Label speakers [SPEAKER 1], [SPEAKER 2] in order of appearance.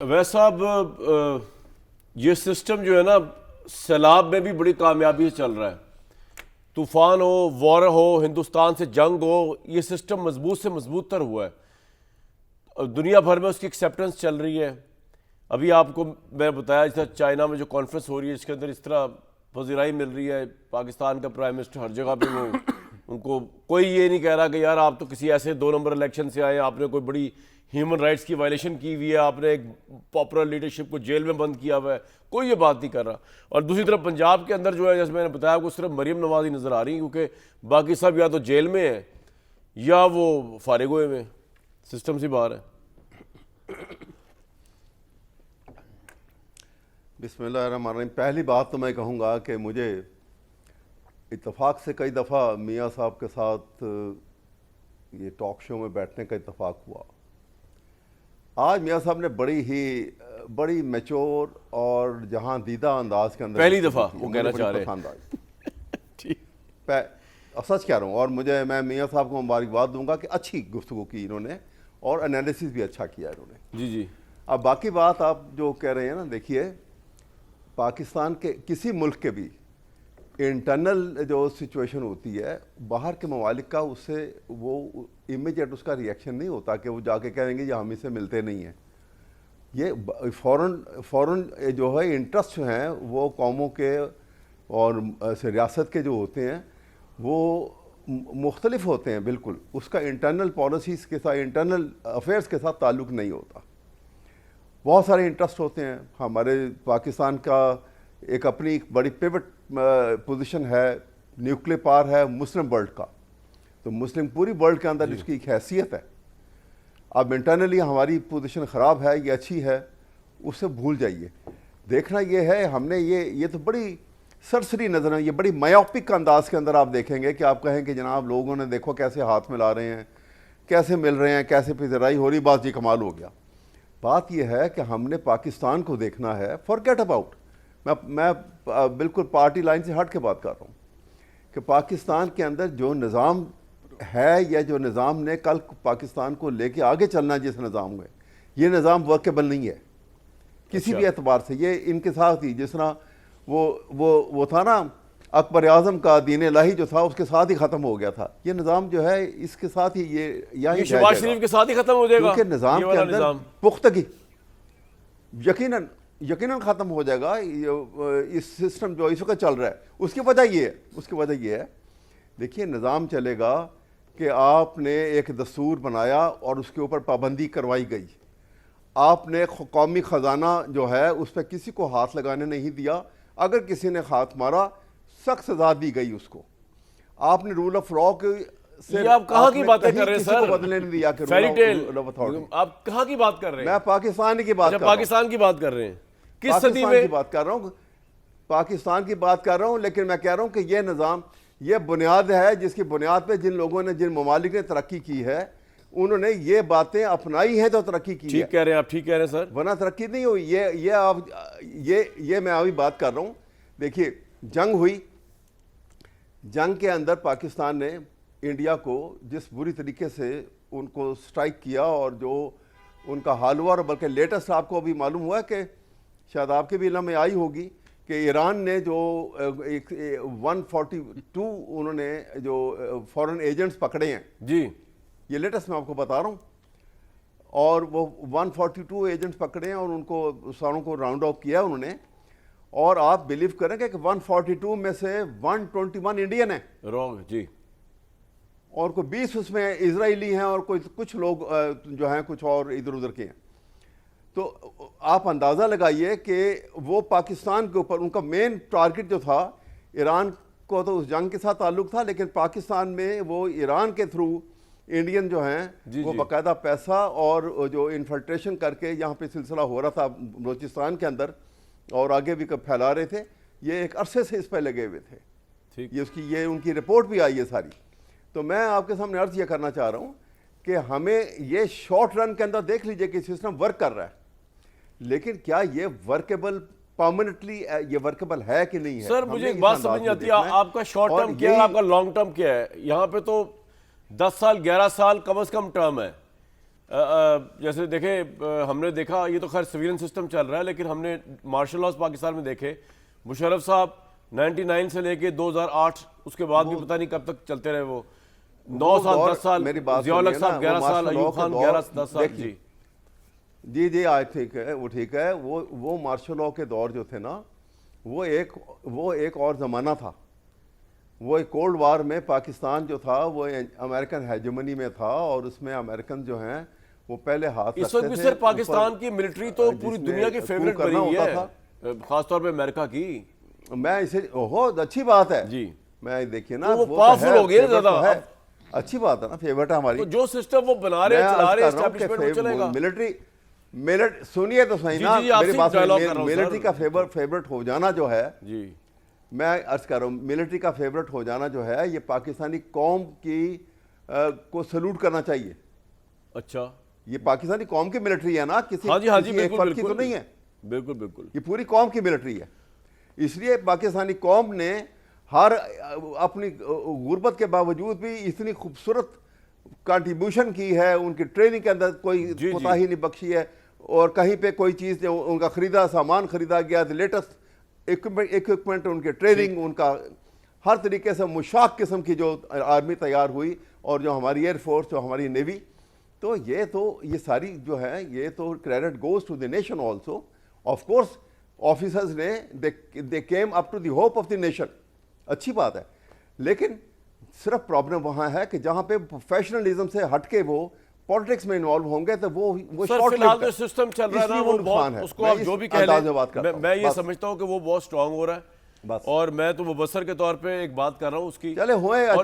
[SPEAKER 1] ویسے صاحب یہ سسٹم جو ہے نا سیلاب میں بھی بڑی کامیابی سے چل رہا ہے. طوفان ہو، وار ہو، ہندوستان سے جنگ ہو، یہ سسٹم مضبوط سے مضبوط تر ہوا ہے. دنیا بھر میں اس کی ایکسیپٹنس چل رہی ہے. ابھی آپ کو میں بتایا جیسا چائنا میں جو کانفرنس ہو رہی ہے اس کے اندر اس طرح پذیرائی مل رہی ہے. پاکستان کا پرائم منسٹر ہر جگہ پہ وہ ان کو کوئی یہ نہیں کہہ رہا کہ یار آپ تو کسی ایسے 2 نمبر الیکشن سے آئے، آپ نے کوئی بڑی ہیومن رائٹس کی وائلیشن کی ہوئی ہے، آپ نے ایک پاپولر لیڈرشپ کو جیل میں بند کیا ہوا ہے. کوئی یہ بات نہیں کر رہا. اور دوسری طرف پنجاب کے اندر جو ہے جیسے میں نے بتایا کو صرف مریم نواز ہی نظر آ رہی ہیں، کیونکہ باقی سب یا تو جیل میں ہیں یا وہ فارغ ہوئے میں سسٹم سے باہر ہے.
[SPEAKER 2] بسم اللہ الرحمن الرحیم. پہلی بات تو میں کہوں گا کہ مجھے اتفاق سے کئی دفعہ میاں صاحب کے ساتھ یہ ٹاک شو میں بیٹھنے کا اتفاق ہوا. آج میاں صاحب نے بڑی میچور اور جہاں دیدہ انداز کے اندر
[SPEAKER 1] پہلی دفعہ وہ کہنا چاہ رہے
[SPEAKER 2] پسند آئی. سچ کہہ رہا ہوں. اور میں میاں صاحب کو مبارکباد دوں گا کہ اچھی گفتگو کی انہوں نے اور انالیسس بھی اچھا کیا انہوں نے.
[SPEAKER 1] جی.
[SPEAKER 2] اب باقی بات آپ جو کہہ رہے ہیں نا، دیکھیے پاکستان کے کسی ملک کے بھی انٹرنل جو سچویشن ہوتی ہے باہر کے ممالک کا، اس سے وہ امیجیٹ اس کا ریئیکشن نہیں ہوتا کہ وہ جا کے کہیں گے یہ ہم اس سے ملتے نہیں ہیں. یہ فوراً جو ہے انٹرسٹ ہیں وہ قوموں کے اور ریاست کے جو ہوتے ہیں وہ مختلف ہوتے ہیں. بالکل اس کا انٹرنل پالیسیز کے ساتھ، انٹرنل افیئرس کے ساتھ تعلق نہیں ہوتا. بہت سارے انٹرسٹ ہوتے ہیں. ہمارے پاکستان کا ایک اپنی بڑی پیوٹ پوزیشن ہے، نیوکلیر پاور ہے مسلم ورلڈ کا. تو مسلم پوری ورلڈ کے اندر اس کی ایک حیثیت ہے. اب انٹرنلی ہماری پوزیشن خراب ہے یا اچھی ہے اس سے بھول جائیے. دیکھنا یہ ہے ہم نے یہ تو بڑی سرسری نظر ہے، یہ بڑی مایوپک انداز کے اندر آپ دیکھیں گے کہ آپ کہیں کہ جناب لوگوں نے دیکھو کیسے ہاتھ ملا رہے ہیں، کیسے مل رہے ہیں، کیسے پذیرائی ہو رہی، بات جی کمال ہو گیا. بات یہ ہے کہ ہم نے پاکستان کو دیکھنا ہے. فارگیٹ اباؤٹ، میں بالکل پارٹی لائن سے ہٹ کے بات کر رہا ہوں کہ پاکستان کے اندر جو نظام ہے یا جو نظام نے کل پاکستان کو لے کے آگے چلنا ہے، جس نظام میں یہ نظام ورکیبل نہیں ہے کسی بھی اعتبار سے. یہ ان کے ساتھ ہی جس طرح وہ تھا نا اکبر اعظم کا دین الہی جو تھا اس کے ساتھ ہی ختم ہو گیا تھا. یہ نظام جو ہے اس کے ساتھ ہی یہ
[SPEAKER 1] شہباز شریف کے ساتھ ہی ختم ہو جائے گا.
[SPEAKER 2] کیونکہ نظام کے اندر پختگی یقیناً ختم ہو جائے گا. اس سسٹم جو اس وقت چل رہا ہے اس کی وجہ یہ ہے دیکھیے نظام چلے گا کہ آپ نے ایک دستور بنایا اور اس کے اوپر پابندی کروائی گئی. آپ نے قومی خزانہ جو ہے اس پہ کسی کو ہاتھ لگانے نہیں دیا. اگر کسی نے ہاتھ مارا سخت سزا دی گئی اس کو. آپ نے رول آف لا کے
[SPEAKER 1] آپ کہاں کی باتیں کر رہے ہیں سر؟
[SPEAKER 2] بدلنے نہیں دیا کہ
[SPEAKER 1] فیری ٹیل. آپ کہاں کی بات کر رہے ہیں؟
[SPEAKER 2] میں پاکستان کی بات کر رہا ہوں.
[SPEAKER 1] پاکستان کی بات کر رہے ہیں کس صدی
[SPEAKER 2] پاکستان
[SPEAKER 1] میں؟
[SPEAKER 2] کی بات کر رہا ہوں، پاکستان کی بات کر رہا ہوں. لیکن میں کہہ رہا ہوں کہ یہ نظام، یہ بنیاد ہے جس کی بنیاد پہ جن لوگوں نے، جن ممالک نے ترقی کی ہے انہوں نے یہ باتیں اپنائی ہیں تو ترقی کی ہے.
[SPEAKER 1] ٹھیک کہہ رہے ہیں آپ، ٹھیک کہہ رہے ہیں سر.
[SPEAKER 2] ورنہ ترقی نہیں ہوئی. یہ میں ابھی بات کر رہا ہوں. دیکھیے جنگ ہوئی، جنگ کے اندر پاکستان نے انڈیا کو جس بری طریقے سے ان کو سٹرائک کیا اور جو ان کا حال ہوا، اور بلکہ لیٹسٹ آپ کو ابھی معلوم ہوا کہ شاید آپ کے بھی علم میں آئی ہوگی کہ ایران نے جو 142 انہوں نے جو فورن ایجنٹس پکڑے ہیں.
[SPEAKER 1] جی
[SPEAKER 2] یہ لیٹسٹ میں آپ کو بتا رہا ہوں. اور وہ 142 ایجنٹس پکڑے ہیں اور ان کو ساروں کو راؤنڈ آف کیا انہوں نے. اور آپ بلیو کریں گے کہ 142 میں سے 121 انڈین ہیں.
[SPEAKER 1] رونگ جی.
[SPEAKER 2] اور کوئی 20 اس میں اسرائیلی ہیں اور کچھ لوگ جو ہیں کچھ اور ادھر ادھر کے ہیں. تو آپ اندازہ لگائیے کہ وہ پاکستان کے اوپر ان کا مین ٹارگٹ جو تھا، ایران کو تو اس جنگ کے ساتھ تعلق تھا لیکن پاکستان میں وہ ایران کے تھرو انڈین جو ہیں وہ باقاعدہ پیسہ اور جو انفلٹریشن کر کے یہاں پہ سلسلہ ہو رہا تھا بلوچستان کے اندر اور آگے بھی پھیلا رہے تھے. یہ ایک عرصے سے اس پہ لگے ہوئے تھے. یہ ان کی رپورٹ بھی آئی ہے ساری. تو میں آپ کے سامنے عرض یہ کرنا چاہ رہا ہوں کہ ہمیں یہ شارٹ رن کے اندر دیکھ لیجئے کہ سسٹم ورک کر رہا ہے، لیکن کیا یہ ورکیبل پرماننٹلی یہ ورکیبل ہے کہ نہیں ہے؟
[SPEAKER 1] سر مجھے ایک بات سمجھ نہیں آتی، آپ کا شارٹ ٹرم کیا ہے، آپ کا لانگ ٹرم کیا ہے؟ یہاں پہ تو 10 سال 11 سال کم از کم ٹرم ہے. جیسے دیکھیں ہم نے دیکھا یہ تو خیر سویلین سسٹم چل رہا ہے لیکن ہم نے مارشل لاز پاکستان میں دیکھے. مشرف صاحب 99 سے لے کے 2008 اس کے بعد بھی پتہ نہیں کب تک چلتے رہے وہ 9 سال 10 سال. ضیاء الحق صاحب 11 سال, ایوب خان 11-10 سال. جی
[SPEAKER 2] جی آج ٹھیک ہے, وہ ٹھیک ہے. وہ مارشل لاء کے دور جو تھے نا وہ ایک اور زمانہ تھا. وہ ایک کولڈ وار میں پاکستان جو تھا وہ امریکن ہیجمنی میں تھا اور اس میں امریکن جو ہیں وہ پہلے ہاتھ
[SPEAKER 1] اس وقت بھی سر پاکستان کی ملٹری تو پوری دنیا کی فیوریٹ بنی ہوئی ہے, خاص طور پہ امریکہ کی.
[SPEAKER 2] میں اسے بہت اچھی بات ہے
[SPEAKER 1] جی,
[SPEAKER 2] میں دیکھیے نا
[SPEAKER 1] وہ پاورفل ہو گئی زیادہ,
[SPEAKER 2] اچھی بات ہے نا, فیوریٹ ہے ہماری.
[SPEAKER 1] جو سسٹم وہ بنا رہے چلا رہے اسٹیبلشمنٹ وہ چلے گا.
[SPEAKER 2] ملٹری سنیے تو صحیح نا میری بات, ملٹری کا فیوریٹ ہو جانا جو ہے,
[SPEAKER 1] جی
[SPEAKER 2] میں عرض کر رہا ہوں ملٹری کا فیوریٹ ہو جانا جو ہے یہ پاکستانی قوم کی کو سلوٹ کرنا چاہیے.
[SPEAKER 1] اچھا,
[SPEAKER 2] یہ پاکستانی قوم کی ملٹری ہے نا, کسی ایک فرد کی تو نہیں ہے.
[SPEAKER 1] بالکل بالکل,
[SPEAKER 2] یہ پوری قوم کی ملٹری ہے. اس لیے پاکستانی قوم نے ہر اپنی غربت کے باوجود بھی اتنی خوبصورت کنٹریبیوشن کی ہے, ان کی ٹریننگ کے اندر کوئی کوتاہی نہیں بخشی ہے, اور کہیں پہ کوئی چیز جو ان کا سامان خریدا گیا, لیٹسٹ اکوپمنٹ, ان کے ٹریننگ, ان کا ہر طریقے سے مشاق قسم کی جو آرمی تیار ہوئی, اور جو ہماری ایئر فورس, جو ہماری نیوی, تو یہ ساری جو ہے یہ تو credit goes to the nation also. Of course officers نے they came up to the hope of the nation, اچھی بات ہے. لیکن صرف پرابلم وہاں ہے کہ جہاں پہ پروفیشنلزم سے ہٹ کے وہ پالیٹکس میں انوالو ہوں گے تو وہ
[SPEAKER 1] شارٹ لائف جو سسٹم چل رہا ہے نا وہ بہت, اس کو آپ جو بھی کہہ لیں, میں یہ سمجھتا ہوں کہ وہ بہت سٹرانگ ہو رہا ہے, اور میں تو مبصر کے طور پہ ایک بات کر رہا ہوں اس کی.
[SPEAKER 2] چلے ہوئے